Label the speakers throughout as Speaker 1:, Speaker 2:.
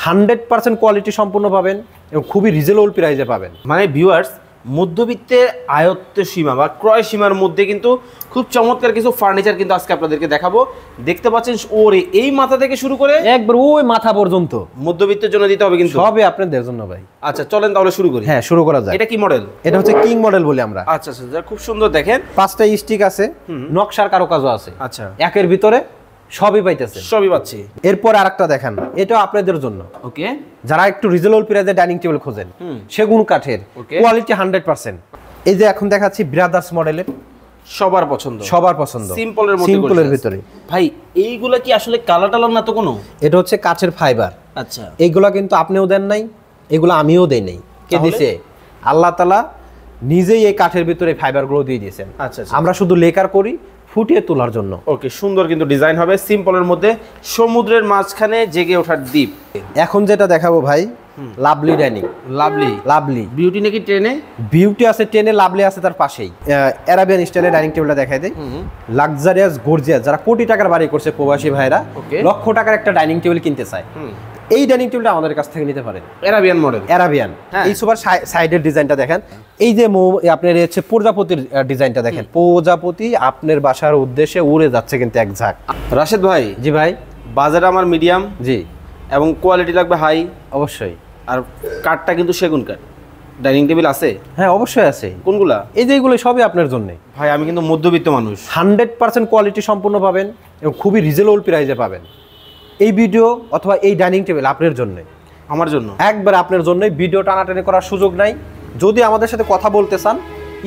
Speaker 1: 100% quality সম্পূর্ণ পাবেন এবং খুবই রিজনেবল প্রাইসে পাবেন।
Speaker 2: মানে ভিউয়ার্স, মধ্যবিত্তের আয়ত্ত সীমা বা ক্রয় সীমার মধ্যে কিন্তু খুব চমৎকার কিছু ফার্নিচার কিন্তু আজকে আপনাদেরকে দেখাবো। দেখতে পাচ্ছেন ওরে এই মাথা থেকে শুরু করে
Speaker 1: একবার ওই মাথা পর্যন্ত
Speaker 2: মধ্যবিত্তের জন্য দিতে হবে কিন্তু
Speaker 1: সবই আপনাদের জন্য ভাই।
Speaker 2: আচ্ছা চলেন তাহলে শুরু করি।
Speaker 1: হ্যাঁ শুরু করা যায়।
Speaker 2: এটা কি মডেল?
Speaker 1: এটা হচ্ছে কিং মডেল বলি আমরা।
Speaker 2: আচ্ছা আচ্ছা, খুব সুন্দর দেখেন,
Speaker 1: 5টা স্টিক আছে, নকশার কারুকাজও আছে।
Speaker 2: আচ্ছা,
Speaker 1: একের ভিতরে সবই পাইতেছে,
Speaker 2: সবই পাচ্ছি।
Speaker 1: এরপর আরেকটা দেখেন, এটাও আপনাদের জন্য।
Speaker 2: ওকে,
Speaker 1: যারা একটু রিজনেবল প্রাইসে ডাইনিং টেবিল খোঁজেন, সেগুন কাঠের, কোয়ালিটি 100%। এই যে এখন দেখাচ্ছি ব্রাদার্স মডেলের,
Speaker 2: সবার পছন্দ,
Speaker 1: সবার পছন্দ,
Speaker 2: সিম্পলের মধ্যে,
Speaker 1: সিম্পলের ভিতরে।
Speaker 2: ভাই এইগুলা কি আসলে কালার টালার না তো কোনো?
Speaker 1: এটা হচ্ছে কাচের ফাইবার।
Speaker 2: আচ্ছা,
Speaker 1: এইগুলা কিন্তু আপনিও দেন নাই, এগুলো আমিও দেই নাই। কে দিছে? আল্লাহ তাআলা নিজেই এই কাঠের ভিতরে ফাইবারগুলো দিয়ে দিয়েছেন।
Speaker 2: আচ্ছা,
Speaker 1: আমরা শুধু লেকার করি ফুটিয়ে তোলার জন্য।
Speaker 2: ওকে, সুন্দর কিন্তু ডিজাইন হবে, সিম্পলের মধ্যে, সমুদ্রের মাঝখানে জেগে ওঠার দ্বীপ।
Speaker 1: এখন যেটা দেখাবো ভাই, lovely dining.
Speaker 2: Lovely,
Speaker 1: lovely
Speaker 2: beauty নাকি ট্রেনে?
Speaker 1: বিউটি আছে ট্রেনে, লাভলি আছে তার পাশেই। আরাবিয়ান স্টাইলের ডাইনিং টেবিলটা দেখাই দেই, লাক্সারিয়াস গর্জিয়াস। যারা কোটি টাকার বাড়ি করছে, প্রবাসী ভাইরা লক্ষ টাকার একটা ডাইনিং টেবিল কিনতে চায়, এই ডাইনিং টেবিলটা আমাদের কাছ থেকে নিতে পারেন।
Speaker 2: Arabian model,
Speaker 1: Arabian. এই সুপার সাইডের ডিজাইনটা দেখেন, এই যে আপনার হচ্ছে প্রজাপতির ডিজাইনটা দেখেন, প্রজাপতি আপনার বাসার উদ্দেশ্যে উড়ে যাচ্ছে কিন্তু এক ঝাঁক।
Speaker 2: রাশেদ ভাই।
Speaker 1: জি ভাই।
Speaker 2: বাজার আমার মিডিয়াম,
Speaker 1: জি,
Speaker 2: এবং কোয়ালিটি লাগবে হাই
Speaker 1: অবশ্যই।
Speaker 2: আর কাঠটা কিন্তু সেগুন কাঠ। ডাইনিং টেবিল আছে?
Speaker 1: হ্যাঁ অবশ্যই আছে।
Speaker 2: কোনগুলা?
Speaker 1: এই যে এগুলো সবই আপনার জন্য।
Speaker 2: ভাই আমি কিন্তু মধ্যবিত্ত মানুষ,
Speaker 1: 100% কোয়ালিটি সম্পূর্ণ পাবেন এবং খুবই রিজনেবল প্রাইসে পাবেন। এই ভিডিও অথবা এই ডাইনিং টেবিল আপনার জন্য,
Speaker 2: আমার জন্য,
Speaker 1: একবার আপনার জন্যই। ভিডিও টানাটানি করার সুযোগ নাই। যদি আমাদের সাথে কথা বলতে চান,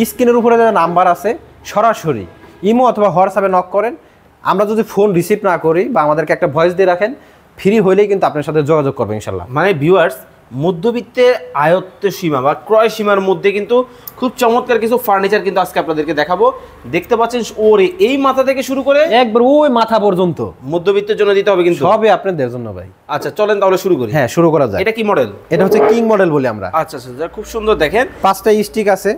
Speaker 1: স্ক্রিনের উপরে যে নাম্বার আছে, সরাসরি ইমো অথবা হোয়াটসঅ্যাপে নক করেন। আমরা যদি ফোন রিসিভ না করি বা আমাদেরকে একটা ভয়েস দিয়ে রাখেন, ফ্রি হইলেই কিন্তু আপনার সাথে যোগাযোগ করবে ইনশাল্লাহ।
Speaker 2: মানে ভিউয়ার্স, মধ্যবিত্তের আয়ত্ত সীমা বা ক্রয় সীমার মধ্যে কিন্তু খুব চমৎকার কিছু ফার্নিচার কিন্তু আজকে আপনাদেরকে দেখাবো। দেখতে পাচ্ছেন ওরে এই মাথা থেকে শুরু করে
Speaker 1: একবার ওই মাথা পর্যন্ত
Speaker 2: মধ্যবিত্তের জন্য দিতে হবে কিন্তু
Speaker 1: সবই আপনাদের জন্য ভাই।
Speaker 2: আচ্ছা চলেন তাহলে শুরু করি।
Speaker 1: হ্যাঁ শুরু করা যায়।
Speaker 2: এটা কি মডেল?
Speaker 1: এটা হচ্ছে কিং মডেল বলি আমরা।
Speaker 2: আচ্ছা আচ্ছা, খুব সুন্দর দেখেন,
Speaker 1: 5টা স্টিক আছে,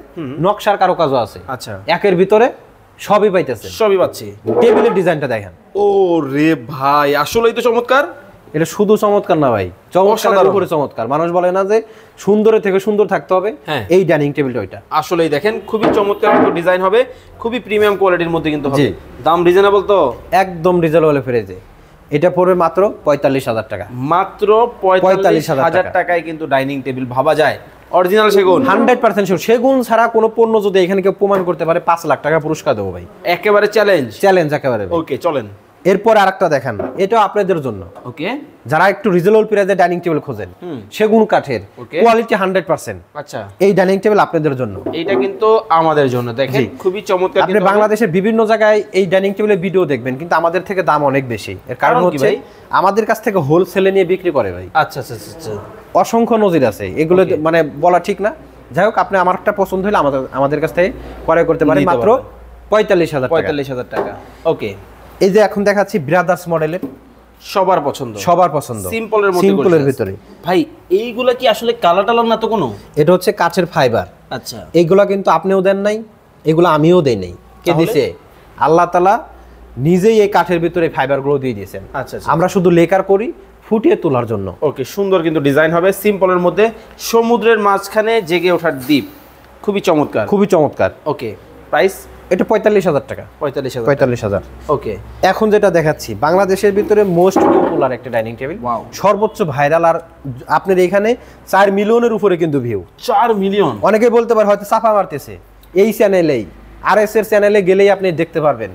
Speaker 1: নকশার কারুকাজও আছে।
Speaker 2: আচ্ছা,
Speaker 1: একের ভিতরে সবই পাইতেছে,
Speaker 2: সবই পাচ্ছি।
Speaker 1: টেবিলের ডিজাইনটা দেখেন,
Speaker 2: ও রে ভাই, আসলেই তো চমৎকার।
Speaker 1: এটা শুধু চমৎকার না ভাই, চমৎকারের উপরে চমৎকার। মানুষ বলে না যে সুন্দরের থেকে সুন্দর থাকতে হবে, এই ডাইনিং টেবিলটা ওইটা।
Speaker 2: আসলেই দেখেন, খুবই চমৎকার ডিজাইন হবে, খুবই প্রিমিয়াম কোয়ালিটির মধ্যে কিন্তু হবে। দাম রিজনেবল তো?
Speaker 1: একদম রিজনেবল প্রাইসে। এটা পড়বে মাত্র 45,000 টাকা।
Speaker 2: মাত্র 45,000 টাকায় কিন্তু ডাইনিং টেবিল ভাবা যায়। অরিজিনাল সেগুন,
Speaker 1: 100% শিওর। সেগুন ছাড়া কোনো পণ্য যদি এখানে কেউ প্রমাণ করতে পারে, 5 লাখ টাকা পুরস্কার দেবো ভাই।
Speaker 2: একেবারে চ্যালেঞ্জ,
Speaker 1: চ্যালেঞ্জ একেবারে।
Speaker 2: ওকে চলেন।
Speaker 1: এরপর আরেকটা দেখেন, এটাও আপনাদের জন্য।
Speaker 2: ওকে,
Speaker 1: যারা একটু রিজনেবল প্রাইসে ডাইনিং টেবিল খোঁজেন, সেগুন কাঠের, কোয়ালিটি 100%।
Speaker 2: আচ্ছা,
Speaker 1: এই ডাইনিং টেবিল আপনাদের জন্য।
Speaker 2: এইটা কিন্তু আমাদের জন্য। দেখেন খুবই চমৎকার।
Speaker 1: আপনি বাংলাদেশের বিভিন্ন জায়গায় এই ডাইনিং টেবিলের ভিডিও দেখবেন, কিন্তু আমাদের থেকে দাম অনেক বেশি। এর কারণ হচ্ছে আমাদের কাছ থেকে হোলসেলে নিয়ে বিক্রি করে ভাই।
Speaker 2: আচ্ছা আচ্ছা আচ্ছা,
Speaker 1: অসংখ্য নজির আছে, এগুলো মানে বলা ঠিক না। যাই হোক, আপনি আমার একটা পছন্দ হলে আমাদের কাছ থেকে ক্রয় করতে পারেন মাত্র 45,000
Speaker 2: টাকা। ওকে,
Speaker 1: এই যে এখন দেখাচ্ছি ব্রাদার্স মডেলের,
Speaker 2: সবার পছন্দ,
Speaker 1: সবার পছন্দ, সিম্পলের ভিতরে।
Speaker 2: ভাই এইগুলা কি আসলে কালার টালার না তো কোনো?
Speaker 1: এটা হচ্ছে কাচের ফাইবার।
Speaker 2: আচ্ছা,
Speaker 1: এইগুলা কিন্তু আপনিও দেন নাই, এগুলো আমিও দেই নাই। কে দিছে? আল্লাহ তাআলা নিজেই এই কাঠের ভিতরে ফাইবারগুলো দিয়ে দিয়েছেন।
Speaker 2: আচ্ছা,
Speaker 1: আমরা শুধু লেকার করি ফুটিয়ে তোলার জন্য।
Speaker 2: ওকে, সুন্দর কিন্তু ডিজাইন হবে, সিম্পলের মধ্যে, সমুদ্রের মাঝখানে জেগে ওঠার দ্বীপ। খুবই চমৎকার,
Speaker 1: খুবই চমৎকার।
Speaker 2: ওকে, প্রাইস?
Speaker 1: এটা 45,000 টাকা।
Speaker 2: 45,000। ওকে,
Speaker 1: এখন যেটা দেখাচ্ছি বাংলাদেশের ভিতরে মোস্ট পপুলার একটা ডাইনিং টেবিল, সর্বোচ্চ ভাইরাল। আর আপনার এখানে 4 মিলিয়নের উপরে কিন্তু ভিউ।
Speaker 2: 4 মিলিয়ন?
Speaker 1: অনেকে বলতে পারে হয়তো চাপা মারতেছে। এই চ্যানেলেই, আরএস এর চ্যানেলে গেলেই আপনি দেখতে পারবেন,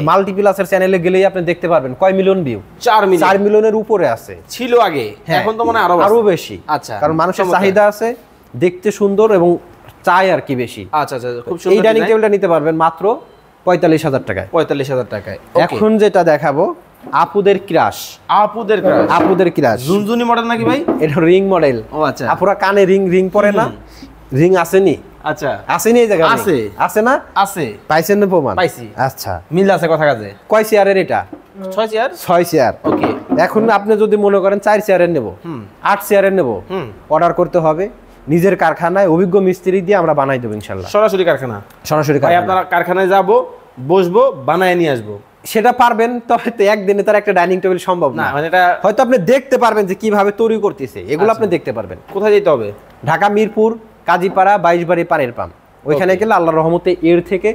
Speaker 1: মাল্টিপ্লাসের চ্যানেলে গেলেই আপনি দেখতে পারবেন কয় মিলিয়ন ভিউ। 4 মিলিয়নের উপরে আছে,
Speaker 2: ছিল আগে, এখন তো মনে
Speaker 1: আরো বেশি।
Speaker 2: আচ্ছা,
Speaker 1: কারণ মানুষের চাহিদা আছে, দেখতে সুন্দর এবং চাই আর কি বেশি।
Speaker 2: আচ্ছা আচ্ছা, খুব সুন্দর।
Speaker 1: এই ডাইনিং টেবিলটা নিতে পারবেন মাত্র 45,000 টাকায়।
Speaker 2: 45,000 টাকায়।
Speaker 1: এখন যেটা দেখাবো আপুদের ক্রাশ।
Speaker 2: আপুদের ক্রাশ,
Speaker 1: আপুদের ক্রাশ
Speaker 2: ঝুনঝুনি মডেল নাকি ভাই?
Speaker 1: এটা রিং মডেল।
Speaker 2: ও আচ্ছা,
Speaker 1: আপুরা কানে রিং পরে না? রিং আসেনি?
Speaker 2: আচ্ছা,
Speaker 1: আসেনি এই জায়গা?
Speaker 2: আছে,
Speaker 1: আছে না?
Speaker 2: আছে।
Speaker 1: পাইছেন না প্রমাণ?
Speaker 2: পাইছি।
Speaker 1: আচ্ছা,
Speaker 2: মিল আছে কথা কাজে।
Speaker 1: কয় চেয়ারের এটা?
Speaker 2: 6 চেয়ার।
Speaker 1: 6 চেয়ার।
Speaker 2: ওকে,
Speaker 1: এখন আপনি যদি মনে করেন 4 চেয়ারের নেব, 8 চেয়ারের নেব, অর্ডার করতে হবে। নিজের কারখানায় অভিজ্ঞ মিস্ত্রি দিয়ে আমরা বানাই দেবো ইনশাল্লাহ।
Speaker 2: সরাসরি কারখানা?
Speaker 1: সরাসরি
Speaker 2: আপনার কারখানায় যাব, বসবো, বানায় নিয়ে আসবো।
Speaker 1: সেটা পারবেন, তবে তো একদিনে তার একটা ডাইনিং টেবিল সম্ভব না।
Speaker 2: মানে এটা
Speaker 1: হয়তো আপনি দেখতে পারবেন যে কিভাবে তৈরি করতেছে, এগুলো আপনি দেখতে পারবেন।
Speaker 2: কোথায় যেতে হবে?
Speaker 1: ঢাকা মিরপুর কাজীপাড়া 22 বাড়ি পাড়ের পাম্প, ওইখানে গেলে আল্লাহর রহমতে এর থেকে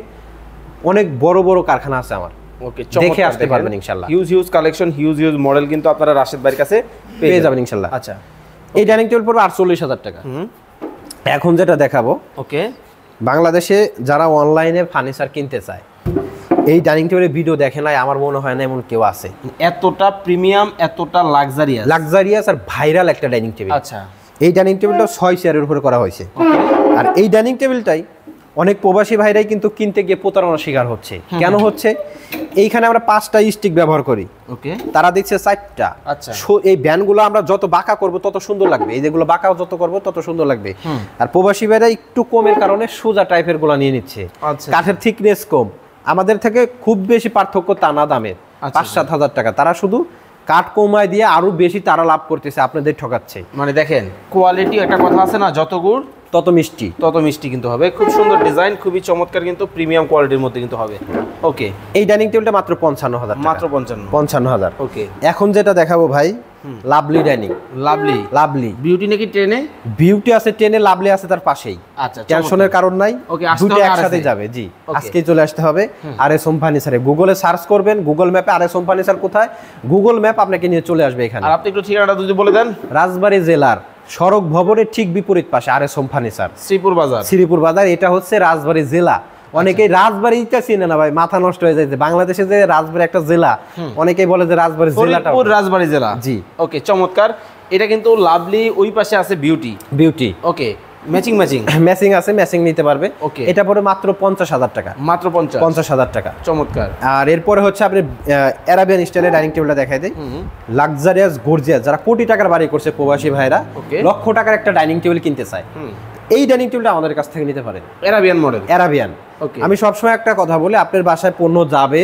Speaker 1: অনেক বড় বড় কারখানা আছে আমার।
Speaker 2: ওকে,
Speaker 1: দেখে আসতে পারবেন ইনশাআল্লাহ।
Speaker 2: হিউজ কালেকশন, হিউজ মডেল কিন্তু আপনারা রাশেদ ভাইয়ের কাছে
Speaker 1: পেয়ে যাবেন ইনশাআল্লাহ।
Speaker 2: আচ্ছা,
Speaker 1: এই ডাইনিং টেবিল পড়বে 48,000 টাকা। এখন যেটা দেখাবো,
Speaker 2: ওকে,
Speaker 1: বাংলাদেশে যারা অনলাইনে ফার্নিচার কিনতে চায়, এই ডাইনিং টেবিলের ভিডিও দেখে নাই আমার মনে হয় না এমন কেউ আছে।
Speaker 2: এতটা প্রিমিয়াম, এতটা
Speaker 1: লাক্সারিয়াস আর ভাইরাল একটা ডাইনিং টেবিল।
Speaker 2: আচ্ছা,
Speaker 1: এই ডাইনিং টেবিলটা 6 চেয়ারের উপরে করা হয়েছে। আর এই ডাইনিং টেবিলটাই অনেক প্রবাসী ভাইরাই কিন্তু কিনতে গিয়ে প্রতারণার শিকার হচ্ছে। কেন হচ্ছে? এইখানে আমরা 5টা স্টিক ব্যবহার করি,
Speaker 2: ওকে,
Speaker 1: তারা দেখছে 4টা।
Speaker 2: আচ্ছা,
Speaker 1: এই ব্যান্ডগুলো আমরা যত বাঁকা করব তত সুন্দর লাগবে, এই যেগুলো বাঁকা যত করব তত সুন্দর লাগবে। আর প্রবাসী ভাইরা একটু কমের কারণে সোজা টাইপের গুলো নিয়ে নিচ্ছে। কাঠের থিকনেস কম, আমাদের থেকে খুব বেশি পার্থক্য তা না দামের, 5-7 হাজার টাকা। তারা শুধু কাঠ কমায় দিয়ে আরো বেশি তারা লাভ করতেছে, আপনাদের ঠকাচ্ছে।
Speaker 2: মানে দেখেন কোয়ালিটি, একটা কথা আছে না, যত গুড়
Speaker 1: তত মিষ্টি,
Speaker 2: তত মিষ্টি কিন্তু হবে। খুব সুন্দর ডিজাইন, খুবই চমৎকার, কিন্তু প্রিমিয়াম কোয়ালিটির মধ্যে কিন্তু হবে। ওকে,
Speaker 1: এই ডাইনিং টেবিলটা মাত্র 55,000 টাকা।
Speaker 2: মাত্র
Speaker 1: 55,000।
Speaker 2: ওকে,
Speaker 1: এখন যেটা দেখাবো ভাই, লাভলি ডাইনিং। লাভলি
Speaker 2: বিউটি নাকি ট্রেনে?
Speaker 1: বিউটি আছে ট্রেনে, লাভলি আছে তার পাশেই।
Speaker 2: আচ্ছা,
Speaker 1: টেনশনের কারণ নাই, দুটো একসাথে যাবে। জি, আজকেই চলে আসতে হবে আরএস হোম ফার্নিচারে। গুগলে সার্চ করবেন, গুগল ম্যাপে আরএস হোম ফার্নিচার কোথায়, গুগল ম্যাপ আপনাকে নিয়ে চলে আসবে এখানে।
Speaker 2: আর আপনি একটু ঠিকানাটা যদি বলে দেন।
Speaker 1: রাজবাড়ী জেলার সড়ক ভবনের ঠিক বিপরীত পাশে আরএস হোম ফার্নিচার, শ্রীপুর বাজার। এটা হচ্ছে রাজবাড়ী জেলা। অনেকেই রাজবাড়িটা চিনে না ভাই, মাথা নষ্ট হয়ে যায়। বাংলাদেশে যে রাজবাড়ী একটা জেলা, অনেকেই বলে যে রাজবাড়ী জেলাটা
Speaker 2: রাজবাড়ী জেলা।
Speaker 1: জি,
Speaker 2: ওকে, চমৎকার। এটা কিন্তু লাভলি, ওই পাশে আছে বিউটি। ওকে, ম্যাচিং
Speaker 1: আছে, ম্যাচিং নিতে পারবে।
Speaker 2: ওকে,
Speaker 1: এটা পরে মাত্র 50,000 টাকা।
Speaker 2: মাত্র
Speaker 1: 50,000 টাকা।
Speaker 2: চমৎকার।
Speaker 1: আর এরপরে হচ্ছে আপনি আরাবিয়ান স্টাইলের ডাইনিং টেবিলটা দেখাই দেই। লাক্সারিয়াস গর্জিয়াস, যারা কোটি টাকার বাড়ি করছে প্রবাসী ভাইরা, লক্ষ টাকার একটা ডাইনিং টেবিল কিনতে চায়, এই ডাইনিং টেবিলটা আমাদের কাছ থেকে নিতে পারেন।
Speaker 2: Arabian model,
Speaker 1: Arabian. আমি সবসময় একটা কথা বলি, আপনার বাসায় পণ্য যাবে,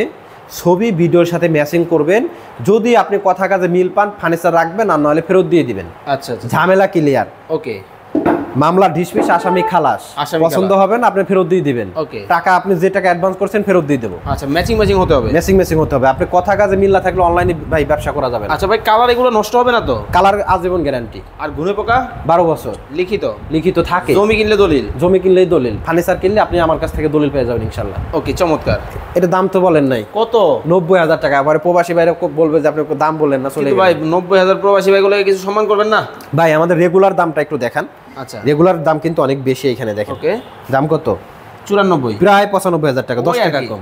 Speaker 1: ছবি ভিডিওর সাথে ম্যাচিং করবেন। যদি আপনি কথা কাজে মিল পান, ফার্নিচার রাখবেন, আর নাহলে ফেরত দিয়ে দিবেন।
Speaker 2: আচ্ছা,
Speaker 1: ঝামেলা ক্লিয়ার।
Speaker 2: ওকে,
Speaker 1: মামলা ঢিসমিস, আসামি খালাস। পছন্দ হবে না, আপনি ফেরত দিয়ে দিবেন। টাকা আপনি যে টাকা অ্যাডভান্স করছেন ফেরত দিয়ে দেবো।
Speaker 2: আচ্ছা, ম্যাচিং হতে হবে,
Speaker 1: ম্যাচিং হতে হবে। আপনি কথা কাজে মিল না থাকলে অনলাইনে ভাই ব্যবসা করা যাবে না।
Speaker 2: আচ্ছা ভাই, কালার এগুলো নষ্ট হবে না তো?
Speaker 1: কালার আজীবন গ্যারান্টি। আর
Speaker 2: ঘুরে পোকা
Speaker 1: 12 বছর লিখিত থাকে।
Speaker 2: জমি কিনলেই দলিল,
Speaker 1: ফার্নিচার কিনলে আপনি আমার কাছ থেকে দলিল পেয়ে যাবেন ইনশাআল্লাহ।
Speaker 2: ওকে, চমৎকার।
Speaker 1: এটা দাম তো বলেন নাই
Speaker 2: কত?
Speaker 1: 90,000 টাকা। আবার প্রবাসী ভাইরা বলবে যে আপনি দাম বললেন না, চলে
Speaker 2: ভাই 90,000 প্রবাসী ভাইগুলোকে কিছু সম্মান করবেন না
Speaker 1: ভাই? আমাদের রেগুলার দামটা একটু দেখান।
Speaker 2: আচ্ছা,
Speaker 1: রেগুলার দাম কিন্তু অনেক বেশি এখানে দেখেন।
Speaker 2: ওকে,
Speaker 1: দাম কত?
Speaker 2: 94,
Speaker 1: প্রায় 95,000 টাকা, 10 টাকা কম।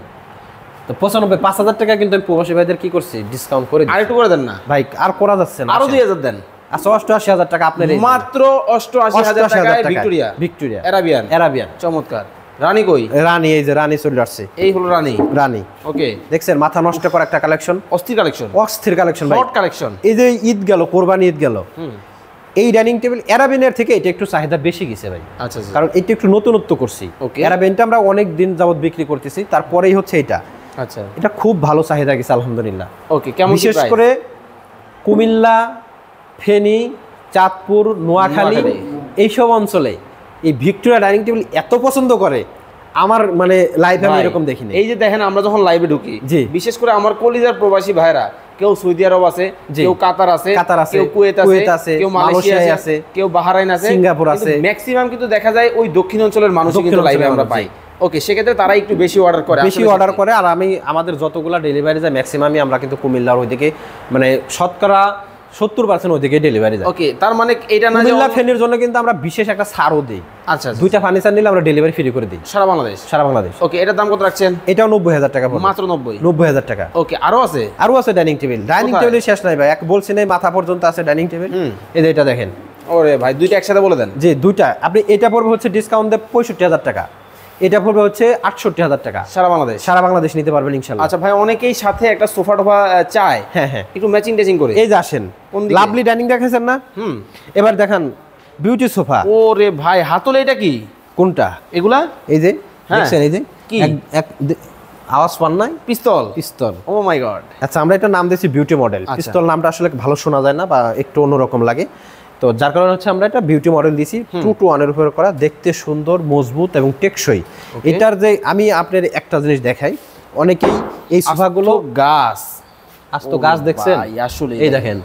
Speaker 1: তো 95, 5,000 টাকা কিন্তু আমি প্রবাসী ভাইদের কি করছি, ডিসকাউন্ট করে
Speaker 2: আর একটু করে দেন না
Speaker 1: ভাই। আর করা যাচ্ছে না,
Speaker 2: আরো 2,000 দেন।
Speaker 1: আচ্ছা, 88,000 টাকা আপনার,
Speaker 2: মাত্র 88,000 টাকায় ভিক্টোরিয়া আরাবিয়ান। চমৎকার। রানী কই?
Speaker 1: রানী, এই যে রানী চলে আসছে।
Speaker 2: এই হলো রানী। ওকে,
Speaker 1: দেখছেন মাথা নষ্ট করা একটা কালেকশন,
Speaker 2: অস্থির কালেকশন
Speaker 1: ভাই, কালেকশন। এই যে ঈদ গেল, কোরবানি ঈদ গেল, এই ডাইনিং টেবিল আরাবিয়ানের থেকে এটা একটু চাহিদা বেশি গেছে ভাই।
Speaker 2: আচ্ছা,
Speaker 1: কারণ এটা একটু নতুনত্ব করছি। আরাবিয়ানটা আমরা অনেক দিন যাবত বিক্রি করতেছি, তারপরেই হচ্ছে এটা।
Speaker 2: আচ্ছা,
Speaker 1: এটা খুব ভালো চাহিদা গেছে আলহামদুলিল্লাহ।
Speaker 2: ওকে, কেমন?
Speaker 1: বিশেষ করে কুমিল্লা, ফেনী, চাঁদপুর, নোয়াখালী এইসব অঞ্চলে এই ভিক্টোরিয়া ডাইনিং টেবিল এত পছন্দ করে, আমার মানে লাইভে আমি এরকম দেখিনি।
Speaker 2: এই যে দেখেন, আমরা যখন লাইভে ঢুকি, বিশেষ করে আমার কলিজার প্রবাসী ভাইরা, কেউ সৌদি আরব আছে, কেউ কাতার আছে, কেউ কুয়েত আছে, কেউ মালয়েশিয়া আছে, কেউ বাহরাইন আছে,
Speaker 1: সিঙ্গাপুর আছে,
Speaker 2: ম্যাক্সিমাম কিন্তু দেখা যায় ওই দক্ষিণ অঞ্চলের মানুষ কিন্তু লাইভে আমরা পাই। ওকে, সেক্ষেত্রে তারা একটু বেশি অর্ডার করে। আর আমি আমাদের যতগুলা ডেলিভারি যায় ম্যাক্সিমামই আমরা কিন্তু কুমিল্লার ওইদিকে, মানে শতকরা 70% ওইদিকে ডেলিভারি যায়। ওকে, তার মানে এটা না,
Speaker 1: কুমিল্লা ফেনীর জন্য কিন্তু আমরা বিশেষ একটা ছাড়ও দিই।
Speaker 2: আচ্ছা,
Speaker 1: দুইটা ফার্নিচার নিলে আমরা ডেলিভারি ফ্রি করে দিই সারা বাংলাদেশ।
Speaker 2: ওকে, এটার দাম কত রাখছেন?
Speaker 1: এটাও 90,000 টাকা,
Speaker 2: মাত্র
Speaker 1: 90,000 টাকা।
Speaker 2: ওকে, আরো আছে
Speaker 1: ডাইনিং টেবিল শেষ নাই ভাই, এক বলছি নাই, মাথা পর্যন্ত আছে ডাইনিং টেবিল। এই যে এটা দেখেন।
Speaker 2: ওরে ভাই, দুইটা একসাথে বলে দেন।
Speaker 1: জি, দুইটা। আপনি এটা পড়বে হচ্ছে ডিসকাউন্ট দিয়ে 65,000 টাকা, এটা পড়বে হচ্ছে 68,000 টাকা। সারা বাংলাদেশ নিতে পারবেন ইনশাআল্লাহ।
Speaker 2: আচ্ছা ভাই, অনেকেই সাথে একটা সোফা টোফা চায়।
Speaker 1: হ্যাঁ,
Speaker 2: একটু ম্যাচিং করে।
Speaker 1: এই যে আসেন, লাভলি ডাইনিং দেখেছেন না? এবার দেখেন বিউটি সোফা।
Speaker 2: ওরে ভাই, হাতলে এটা কি?
Speaker 1: কোনটা
Speaker 2: এগুলা?
Speaker 1: এই যে দেখছেন, এই যে
Speaker 2: কি
Speaker 1: আওয়াজ পান নাই? পিস্তল।
Speaker 2: ও মাই গড।
Speaker 1: আচ্ছা, আমরা এটা নাম দিয়েছি বিউটি মডেল। পিস্তল নামটা আসলে ভালো শোনা যায় না, বা একটু অন্যরকম লাগে, তো যার কারণে হচ্ছে আমরা এটা বিউটি মডেল দিয়েছি। 2-to-1 এর উপর করা, দেখতে সুন্দর, মজবুত এবং টেকসই। এটার যে আমি আপনার একটা জিনিস দেখাই, অনেকেই এই সোফাগুলো
Speaker 2: গাছ
Speaker 1: আস্ত গাছ দেখছেন,
Speaker 2: আসলে
Speaker 1: এই দেখেন।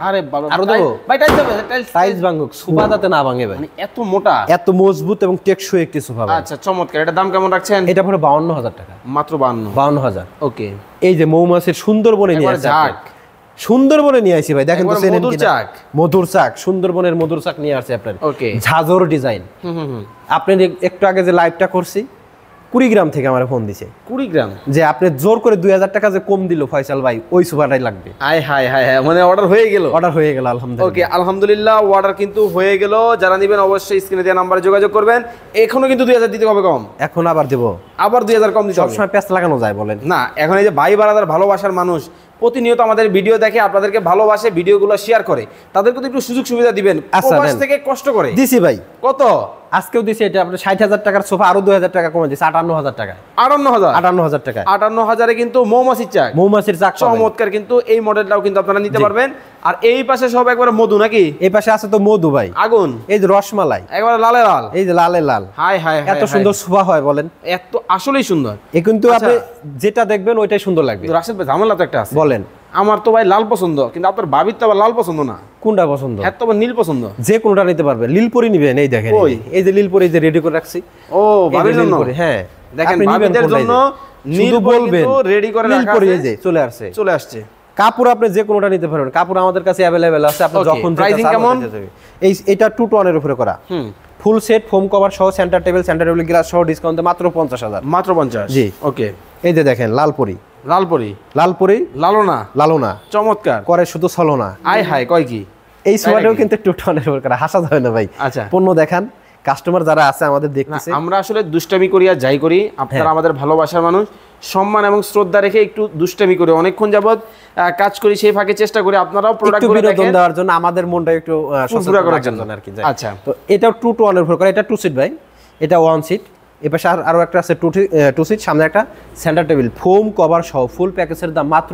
Speaker 2: আরে বাবা,
Speaker 1: আরো দেবো?
Speaker 2: ভাই টাইলস দেবে,
Speaker 1: টাইলস ভাঙুক, সোফা যাতে না ভাঙে ভাই,
Speaker 2: মানে এত মোটা,
Speaker 1: এত মজবুত এবং টেকসই একটি সোফা ভাই।
Speaker 2: আচ্ছা চমৎকার। এটা দাম কেমন রাখছেন?
Speaker 1: এটা পড়ে 52,000 টাকা,
Speaker 2: মাত্র
Speaker 1: 52,000।
Speaker 2: ওকে।
Speaker 1: এই যে মৌমাছির সুন্দরবনে নিয়ে আসছে, সুন্দরবনে নিয়ে আসি ভাই, দেখেন তো চেনেন কিনা। মধুর চাক, সুন্দরবনের মধুর চাক নিয়ে আসছে আপনার।
Speaker 2: ওকে।
Speaker 1: ঝাঁঝর ডিজাইন। আপনি একটু আগে যে লাইভটা করছি, কুড়িগ্রাম থেকে আমার ফোন দিছে।
Speaker 2: কুড়িগ্রাম?
Speaker 1: যে আপনি জোর করে 2000 টাকা যে কম দিল ফয়সাল ভাই, ওই সোফাটাই লাগবে।
Speaker 2: আয় হায় হায় হায়, মানে অর্ডার হয়ে গেল?
Speaker 1: অর্ডার হয়ে গেল আলহামদুলিল্লাহ।
Speaker 2: ওকে, আলহামদুলিল্লাহ অর্ডার কিন্তু হয়ে গেল। যারা নেবেন অবশ্যই স্ক্রিনে দেওয়া নাম্বারে যোগাযোগ করবেন। এখনো কিন্তু 2000 দিতে হবে কম,
Speaker 1: এখন আবার দেব,
Speaker 2: আবার 2000 কম দিতে হবে।
Speaker 1: সবসময় প্যাচ লাগানো যায় বলেন
Speaker 2: না, এখন এই যে ভাই বারাদার ভালোবাসার মানুষ প্রতিনিয়ত আমাদের ভিডিও দেখে, আপনাদেরকে ভালোবাসে, ভিডিওগুলো শেয়ার করে, তাদেরকে তো একটু সুযোগ সুবিধা দিবেন। প্রবাস থেকে কষ্ট করে
Speaker 1: দিছি ভাই।
Speaker 2: কত?
Speaker 1: আজকেও দিছি। এটা আপনি 60,000 টাকার সোফা আরো 2000 টাকা কমে দিছে, 58,000 টাকা।
Speaker 2: 58,000
Speaker 1: টাকা।
Speaker 2: 58,000-এ কিন্তু মৌমাছির চাক,
Speaker 1: মৌমাছির চাক
Speaker 2: চমৎকার। কিন্তু এই মডেলটাও কিন্তু আপনারা নিতে পারবেন। আর এই পাশে সব একবারে মধু নাকি?
Speaker 1: এই পাশে আছে তো মধু ভাই,
Speaker 2: আগুন।
Speaker 1: এই যে রসমালাই,
Speaker 2: একবারে লালে লাল,
Speaker 1: এই যে লালে লাল।
Speaker 2: হাই হাই,
Speaker 1: এত সুন্দর সোফা হয় বলেন?
Speaker 2: এত আসলেই সুন্দর।
Speaker 1: এ কিন্তু আপনি যেটা দেখবেন ওইটাই সুন্দর লাগবে।
Speaker 2: রাশেদ ভাই, ঝামেলা তো একটা আছে।
Speaker 1: বলেন।
Speaker 2: আমার তো ভাই লাল পছন্দ, কিন্তু আপনার ভাবির তো আবার লাল পছন্দ না।
Speaker 1: কোনটা পছন্দ?
Speaker 2: হ্যাঁ, তো আবার নীল পছন্দ।
Speaker 1: যে কোনটা নিতে পারবেন। লীলপরি নিবেন, এই দেখেন, এই যে লীলপরি যে রেডি করে রাখছি।
Speaker 2: ও, ভাবির জন্য?
Speaker 1: হ্যাঁ,
Speaker 2: দেখেন ভাবিদের জন্য
Speaker 1: শুধু বলবেন
Speaker 2: রেডি করে রাখা
Speaker 1: লীলপরি,
Speaker 2: আছে।
Speaker 1: এই যে চলে আসছে। কাপড় আপনি যে কোনটা নিতে পারবেন, কাপড় আমাদের কাছে अवेलेबल আছে। আপনি যখন
Speaker 2: প্রাইসিং কেমন?
Speaker 1: এটা 2 to 1 এর উপরে করা, ফুল সেট ফোম কভার সহ, সেন্টার টেবিল গ্লাস সহ ডিসকাউন্টে মাত্র 50,000।
Speaker 2: মাত্র 50?
Speaker 1: জি।
Speaker 2: ওকে।
Speaker 1: এই যে দেখেন লালপরি,
Speaker 2: লালপরি লালনা, চমৎকার
Speaker 1: করে শুধু ছলনা।
Speaker 2: আয় হায়, কয় কি?
Speaker 1: এই সোফাটাও কিন্তু 2 to 1 এর উপরে করা, হাসা যাবে না ভাই।
Speaker 2: আচ্ছা,
Speaker 1: পণ্য দেখান, কাস্টমার যারা আছে আমাদের দেখতেছে।
Speaker 2: আমরা আসলে দুষ্টামি করি আর যাই করি, আপনারা আমাদের ভালোবাসার মানুষ, সম্মান এবং শ্রদ্ধা রেখে একটু দুষ্টামি করে অনেকক্ষণ যাবত কাজ করি, সেই ফাঁকে চেষ্টা করি আপনারাও প্রোডাক্টগুলো
Speaker 1: বিনোদন দেওয়ার জন্য, আমাদের মনটা একটু
Speaker 2: ফুরফুরা করার জন্য
Speaker 1: আর কি।
Speaker 2: আচ্ছা,
Speaker 1: তো এটাও 2 to 1 এর উপরে করা। এটা 2 সিট ভাই, এটা 1 সিট। এপাশে আরো একটা আছে 2 সিট, সামনে একটা সেন্টার টেবিল, ফোম কভার সহ ফুল প্যাকেজের দাম মাত্র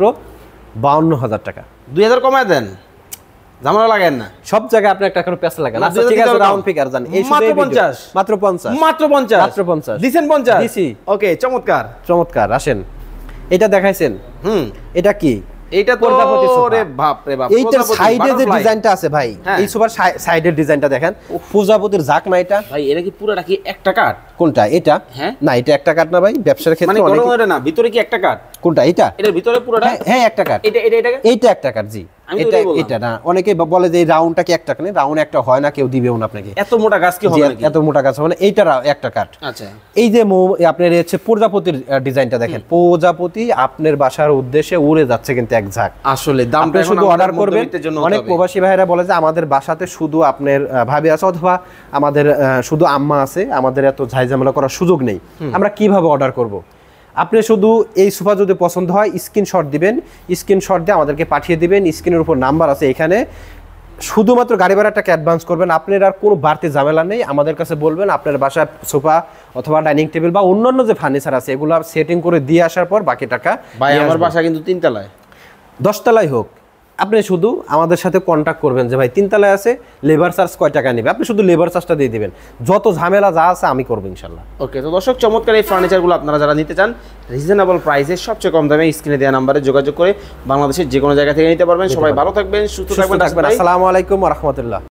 Speaker 1: 52,000 টাকা।
Speaker 2: 2000 কমায় দেন, ঝামেলা লাগায়েন না।
Speaker 1: সব জায়গায় আপনি একটা করে প্যাচ লাগান। আচ্ছা ঠিক আছে, রাউন্ড ফিগার জান। এই
Speaker 2: মাত্র 50,
Speaker 1: মাত্র 50,
Speaker 2: মাত্র 50 দিছেন 50?
Speaker 1: দিছি।
Speaker 2: ওকে, চমৎকার।
Speaker 1: আসেন, এটা দেখাইছেন। এটা কি?
Speaker 2: এইটা তো রে বাপ রে বাপ,
Speaker 1: এইটা সাইডে যে ডিজাইনটা আছে ভাই, এই সুপার সাইডের ডিজাইনটা দেখেন, প্রজাপতির জাক না এটা
Speaker 2: ভাই? এটা কি পুরোটা কি একটা কাট?
Speaker 1: কোনটা এটা? না, এটা একটা কাট না ভাই, ব্যবসার ক্ষেত্রে
Speaker 2: মানে কোনো না, ভিতরে কি একটা কাট?
Speaker 1: কোনটা এটা?
Speaker 2: এটার ভিতরে পুরোটা?
Speaker 1: হ্যাঁ, একটা কাট। এইটা একটা কাট। জি, এটা না, অনেকে বলে যে এই রাউন্ডটা কি একটা কাট? রাউন্ড একটা হয় না, কেউ দিবেও না আপনাকে।
Speaker 2: এত মোটা গাছ কি হবে নাকি?
Speaker 1: এত মোটা গাছ মানে এইটা একটা কাট।
Speaker 2: আচ্ছা, এই
Speaker 1: যে আপনার হচ্ছে প্রজাপতির ডিজাইনটা দেখেন, প্রজাপতি আপনার বাসার উদ্দেশ্যে উড়ে যাচ্ছে কিন্তু এক ঝাঁক।
Speaker 2: আসলে দামটা
Speaker 1: শুধু অর্ডার করবেন। অনেক প্রবাসী ভাইরা বলে যে আমাদের বাসাতে শুধু আপনার ভাবি আছে অথবা আমাদের শুধু আম্মা আছে, আমাদের এত ঝাইঝামেলা করার সুযোগ নেই, আমরা কিভাবে অর্ডার করব? আপনি শুধু এই সোফা যদি পছন্দ হয় স্ক্রিনশট দিবেন, স্ক্রিনশট দিয়ে আমাদেরকে পাঠিয়ে দিবেন। স্ক্রিনের উপর নাম্বার আছে, এখানে শুধুমাত্র গাড়ি ভাড়াটাকে অ্যাডভান্স করবেন। আপনার আর কোনো বাড়তি ঝামেলা নেই, আমাদের কাছে বলবেন আপনার বাসায় সোফা অথবা ডাইনিং টেবিল বা অন্যান্য যে ফার্নিচার আছে এগুলো সেটিং করে দিয়ে আসার পর বাকি টাকা।
Speaker 2: ভাই আমার বাসা কিন্তু 3 তলায়,
Speaker 1: 10 তলায় হোক, আপনি শুধু আমাদের সাথে কন্ট্যাক্ট করবেন যে ভাই 3 তলায় আছে, লেবার চার্জ কয় টাকা নেবে, আপনি শুধু লেবার চার্জটা দিয়ে দিবেন। যত ঝামেলা যা আছে আমি করবো ইনশাল্লাহ।
Speaker 2: ওকে, তো দর্শক চমৎকার এই ফার্নিচারগুলো আপনারা যারা নিতে চান রিজনেবল প্রাইসে সবচেয়ে কম দামে স্ক্রিনে দেওয়া নাম্বারে যোগাযোগ করে বাংলাদেশের যে কোনো জায়গা থেকে নিতে পারবেন। সবাই ভালো থাকবেন, সুস্থ থাকবেন।
Speaker 1: আসসালামু আলাইকুম ওয়া রাহমাতুল্লাহ।